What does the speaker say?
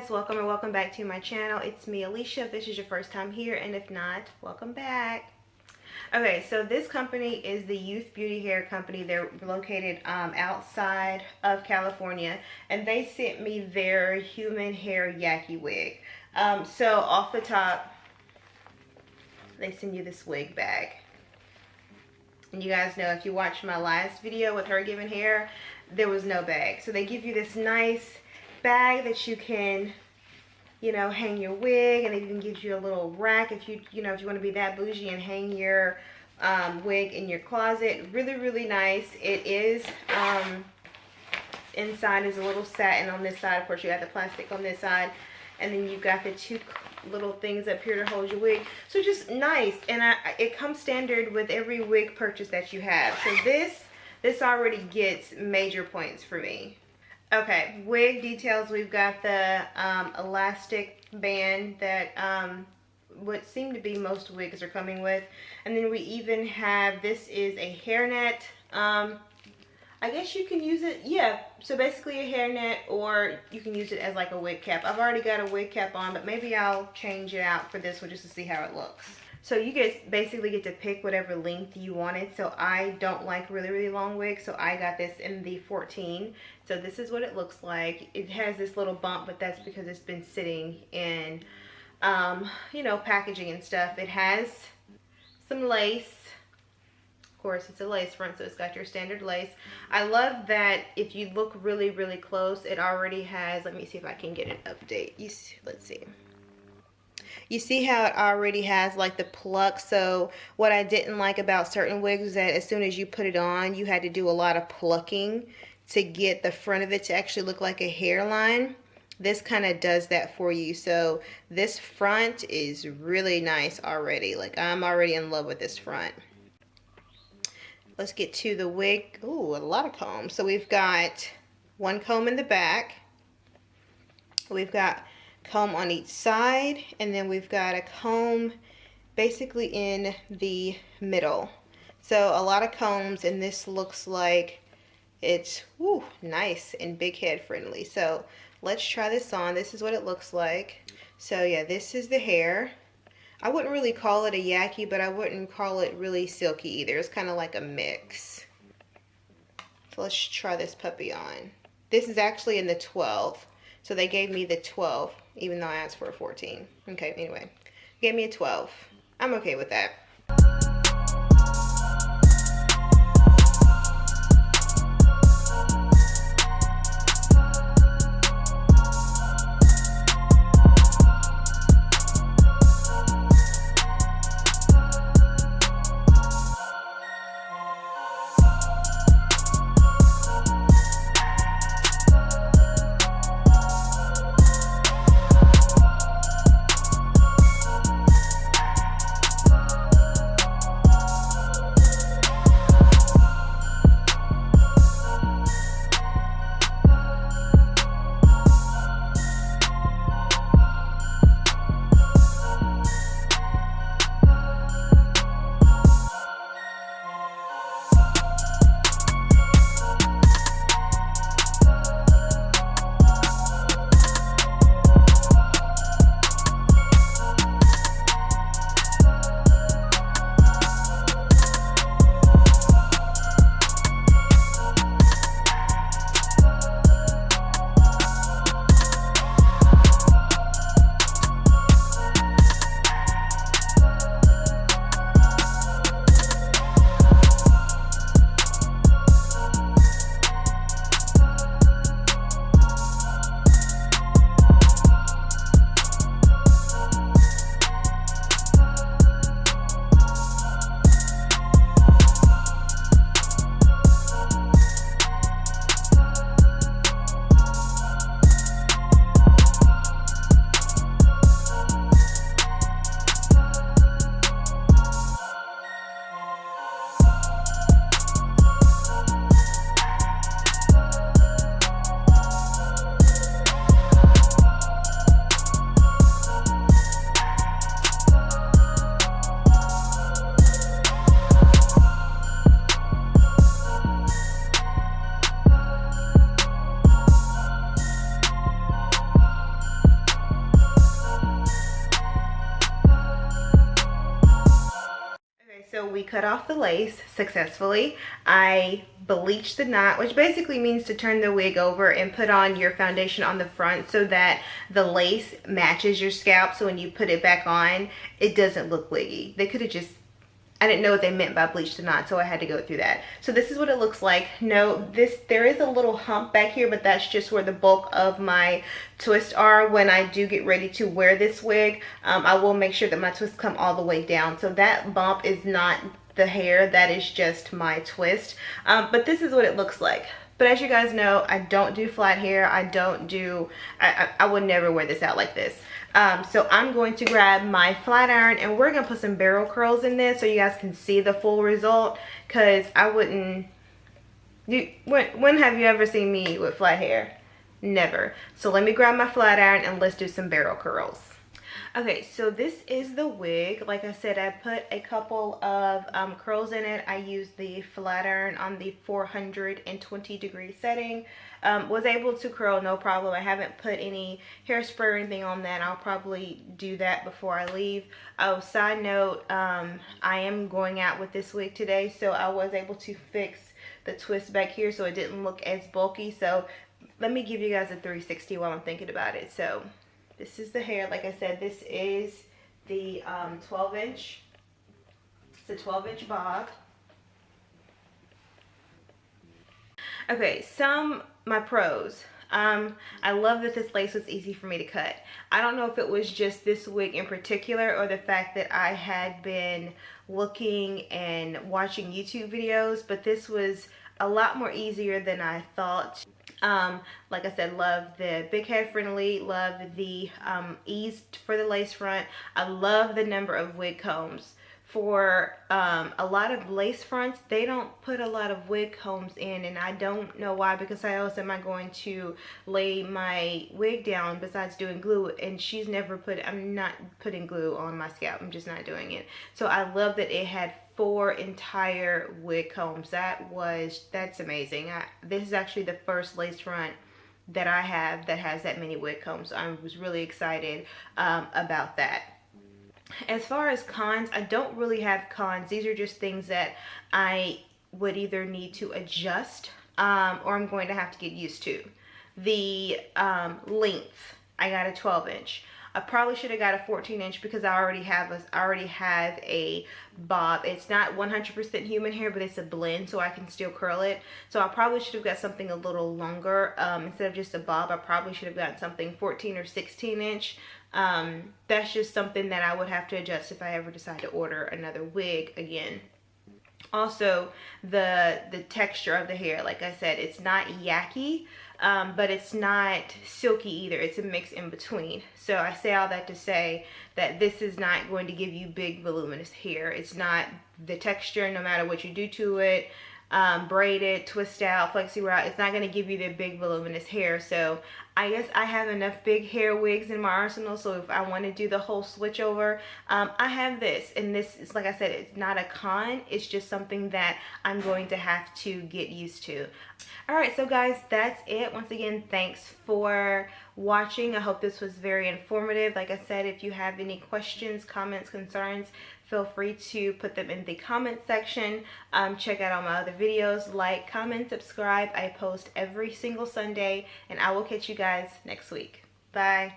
guys, welcome or welcome back to my channel. It's me, Alicia, if this is your first time here, and if not, welcome back. Okay, so this company is the Youth Beauty Hair Company. They're located outside of California, and they sent me their human hair yaki wig. So off the top, they send you this wig bag. And you guys know, if you watched my last video with her giving hair, there was no bag. So they give you this nice bag that you can, you know, hang your wig, and it even gives you a little rack if you want to be that bougie and hang your wig in your closet. Really nice. It is inside is a little satin on this side. Of course, you got the plastic on this side, and then you've got the two little things up here to hold your wig. So just nice, and it comes standard with every wig purchase that you have. So this already gets major points for me. Okay, wig details. We've got the elastic band that what seem to be most wigs are coming with, and then we even have, this is a hairnet. I guess you can use it, yeah, so basically a hairnet, or you can use it as like a wig cap. I've already got a wig cap on, but maybe I'll change it out for this one just to see how it looks. So you guys basically get to pick whatever length you wanted. So I don't like really long wigs, so I got this in the 14. So this is what it looks like. It has this little bump, but that's because it's been sitting in you know, packaging and stuff. It has some lace. Of course, it's a lace front, so it's got your standard lace. I love that if you look really close, it already has, let me see if I can get an update. Let's see. You see how it already has like the pluck. So what I didn't like about certain wigs is that as soon as you put it on, you had to do a lot of plucking to get the front of it to actually look like a hairline. This kind of does that for you. So this front is really nice already. Like, I'm already in love with this front. Let's get to the wig. Ooh, a lot of combs. So we've got one comb in the back. We've got comb on each side, and then we've got a comb basically in the middle. So a lot of combs, and this looks like it's nice and big head friendly. So let's try this on. This is what it looks like. So yeah, this is the hair. I wouldn't really call it a yaki, but I wouldn't call it really silky either. It's kind of like a mix. So let's try this puppy on. This is actually in the 12. So they gave me the 12, even though I asked for a 14. Okay, anyway, gave me a 12. I'm okay with that. we cut off the lace successfully. I bleached the knot, which basically means to turn the wig over and put on your foundation on the front so that the lace matches your scalp, so when you put it back on, it doesn't look wiggy. They could have just, I didn't know what they meant by bleach the knot, so I had to go through that. So this is what it looks like. No, there is a little hump back here, but that's just where the bulk of my twists are. When I do get ready to wear this wig, I will make sure that my twists come all the way down. So that bump is not the hair, that is just my twist. But this is what it looks like. But as you guys know, I don't do flat hair. I would never wear this out like this. So I'm going to grab my flat iron and we're gonna put some barrel curls in this so you guys can see the full result, because I wouldn't, when have you ever seen me with flat hair? Never. So let me grab my flat iron and let's do some barrel curls. Okay, so this is the wig. Like I said, I put a couple of curls in it. I used the flat iron on the 420-degree setting. Was able to curl no problem. I haven't put any hairspray or anything on that. I'll probably do that before I leave. Oh, side note, I am going out with this wig today, so I was able to fix the twist back here so it didn't look as bulky. So let me give you guys a 360 while I'm thinking about it. So this is the hair. Like I said, this is the 12-inch. It's a 12-inch bob. Okay, my pros. I love that this lace was easy for me to cut. I don't know if it was just this wig in particular or the fact that I had been looking and watching YouTube videos, but this was a lot more easier than I thought. Like I said, love the big head friendly, love the ease for the lace front. I love the number of wig combs. For a lot of lace fronts, they don't put a lot of wig combs in, and I don't know why, because how else am I going to lay my wig down besides doing glue? And she's never put, I'm not putting glue on my scalp, I'm just not doing it. So I love that it had 4 entire wig combs. That's amazing. This is actually the first lace front that I have that has that many wig combs. So I was really excited about that. As far as cons, I don't really have cons. These are just things that I would either need to adjust or I'm going to have to get used to. The length, I got a 12-inch. I probably should have got a 14-inch because I already have a bob. It's not 100% human hair, but it's a blend, so I can still curl it. So I probably should have got something a little longer. Instead of just a bob, I probably should have gotten something 14 or 16-inch. That's just something that I would have to adjust if I ever decide to order another wig again. Also, the texture of the hair, like I said, it's not yucky, but it's not silky either. It's a mix in between. So I say all that to say that this is not going to give you big voluminous hair. It's not the texture, no matter what you do to it, braid it, twist out, flexi route, it's not going to give you the big voluminous hair. So I guess I have enough big hair wigs in my arsenal, so if I want to do the whole switch over, I have this. And this is, like I said, it's not a con, it's just something that I'm going to have to get used to. Alright, so guys, that's it. Once again, thanks for watching. I hope this was very informative. Like I said, if you have any questions, comments, concerns, feel free to put them in the comment section. Check out all my other videos. Like, comment, subscribe. I post every single Sunday, and I will catch you guys next week. Bye.